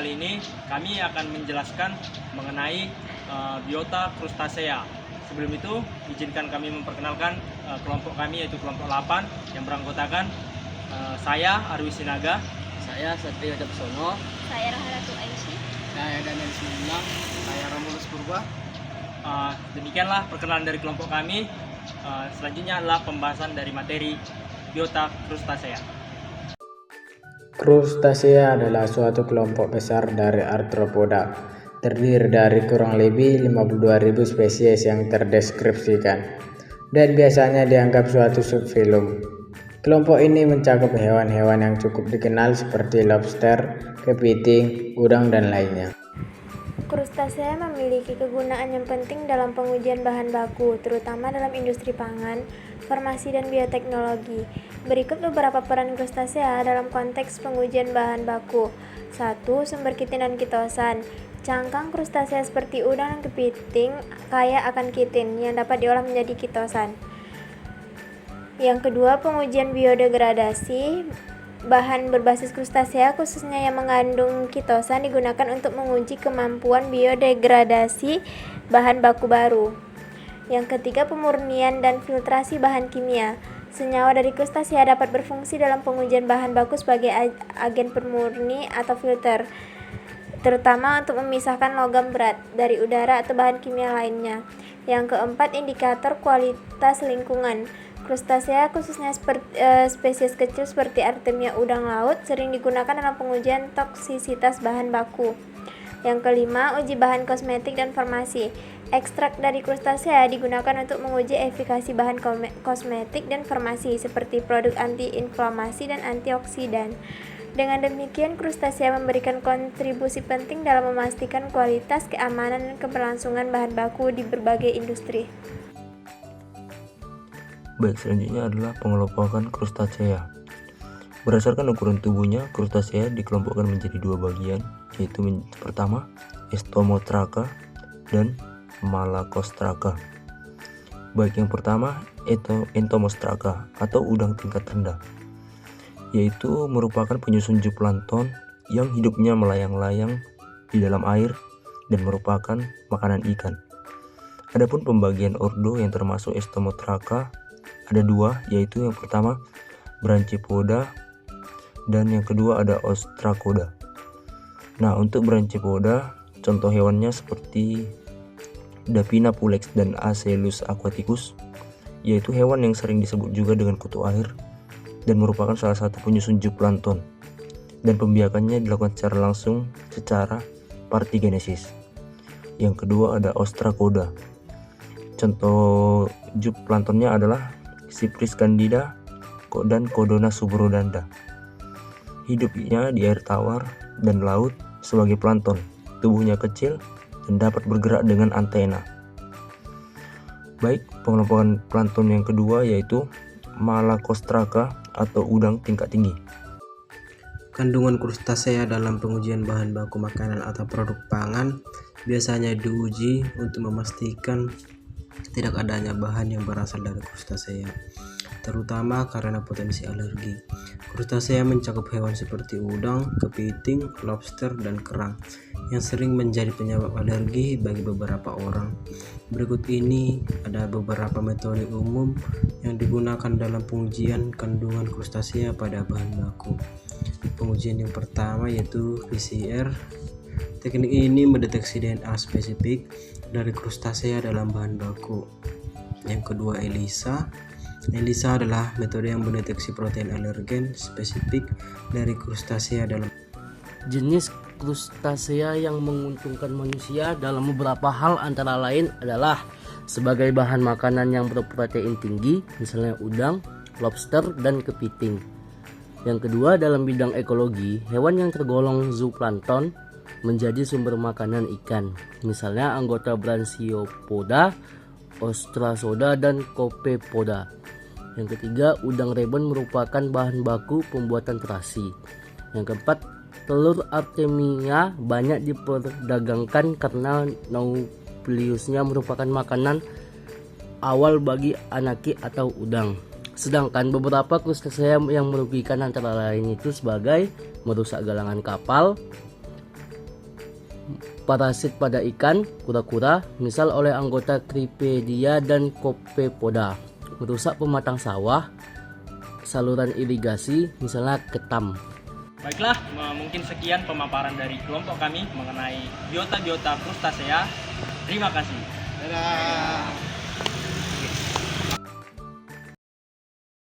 kali ini kami akan menjelaskan mengenai biota crustacea. Sebelum itu, izinkan kami memperkenalkan kelompok kami, yaitu kelompok 8 yang beranggotakan saya Arwi Sinaga, saya Satrio Dapsono, saya Rahalatu Aisyah, saya Daniel Simulang, saya Romulus Purba. Demikianlah perkenalan dari kelompok kami. Selanjutnya adalah pembahasan dari materi biota crustacea. Crustacea adalah suatu kelompok besar dari arthropoda, terdiri dari kurang lebih 52.000 spesies yang terdeskripsikan, dan biasanya dianggap suatu subfilum. Kelompok ini mencakup hewan-hewan yang cukup dikenal seperti lobster, kepiting, udang, dan lainnya. Crustacea memiliki kegunaan yang penting dalam pengujian bahan baku, terutama dalam industri pangan, farmasi, dan bioteknologi. Berikut beberapa peran crustacea dalam konteks pengujian bahan baku. 1. Sumber kitin dan kitosan. Cangkang crustacea seperti udang dan kepiting kaya akan kitin yang dapat diolah menjadi kitosan. Yang kedua, pengujian biodegradasi. Bahan berbasis crustacea khususnya yang mengandung kitosan digunakan untuk menguji kemampuan biodegradasi bahan baku baru. Yang ketiga, pemurnian dan filtrasi bahan kimia. Senyawa dari crustacea dapat berfungsi dalam pengujian bahan baku sebagai agen pemurni atau filter, terutama untuk memisahkan logam berat dari udara atau bahan kimia lainnya. Yang keempat, indikator kualitas lingkungan. Crustacea khususnya spesies kecil seperti Artemia udang laut sering digunakan dalam pengujian toksisitas bahan baku. Yang kelima, uji bahan kosmetik dan farmasi. Ekstrak dari crustacea digunakan untuk menguji efikasi bahan kosmetik dan farmasi seperti produk anti-inflamasi dan antioksidan. Dengan demikian, crustacea memberikan kontribusi penting dalam memastikan kualitas, keamanan, dan keberlangsungan bahan baku di berbagai industri. Baik, selanjutnya adalah pengelompokan crustacea. Berdasarkan ukuran tubuhnya, crustacea dikelompokkan menjadi dua bagian, yaitu pertama, Entomostraca dan Malacostraca. Baik, yang pertama, Entomostraca atau udang tingkat rendah, yaitu merupakan penyusun zooplankton yang hidupnya melayang-layang di dalam air dan merupakan makanan ikan. Adapun pembagian ordo yang termasuk Entomostraca ada dua, yaitu yang pertama Branchipoda dan yang kedua ada Ostracoda. Nah, untuk Branchipoda, contoh hewannya seperti Daphina pulex dan Acelus aquaticus, yaitu hewan yang sering disebut juga dengan kutu air dan merupakan salah satu penyusun zooplankton, dan pembiakannya dilakukan secara langsung secara partigenesis. Yang kedua ada Ostracoda. Contoh zooplanktonnya adalah Cypris candida dan Codona subrodanda. Hidupnya di air tawar dan laut sebagai plankton. Tubuhnya kecil dan dapat bergerak dengan antena. Baik, pengelompokan plankton yang kedua yaitu Malacostraca atau udang tingkat tinggi. Kandungan crustacea dalam pengujian bahan baku makanan atau produk pangan biasanya diuji untuk memastikan tidak adanya bahan yang berasal dari crustacea, terutama karena potensi alergi. Crustacea mencakup hewan seperti udang, kepiting, lobster, dan kerang yang sering menjadi penyebab alergi bagi beberapa orang. Berikut ini ada beberapa metode umum yang digunakan dalam pengujian kandungan crustacea pada bahan baku. Pengujian yang pertama yaitu PCR. Teknik ini mendeteksi DNA spesifik dari crustacea dalam bahan baku. Yang kedua, ELISA. ELISA adalah metode yang mendeteksi protein alergen spesifik dari crustacea dalam. Jenis crustacea yang menguntungkan manusia dalam beberapa hal antara lain adalah sebagai bahan makanan yang berprotein tinggi, misalnya udang, lobster, dan kepiting. Yang kedua, dalam bidang ekologi, hewan yang tergolong zooplankton menjadi sumber makanan ikan, misalnya anggota Branchiopoda, Ostracoda, dan Copepoda. Yang ketiga, udang rebon merupakan bahan baku pembuatan terasi. Yang keempat, telur Artemia banyak diperdagangkan karena nucleusnya merupakan makanan awal bagi anaki atau udang. Sedangkan beberapa crustacea yang merugikan antara lain itu sebagai merusak galangan kapal, parasit pada ikan, kura-kura, misal oleh anggota Cripedia dan Copepoda. Merusak pematang sawah, saluran irigasi, misalnya ketam. Baiklah, mungkin sekian pemaparan dari kelompok kami mengenai biota-biota krustasea. Terima kasih. Dadah.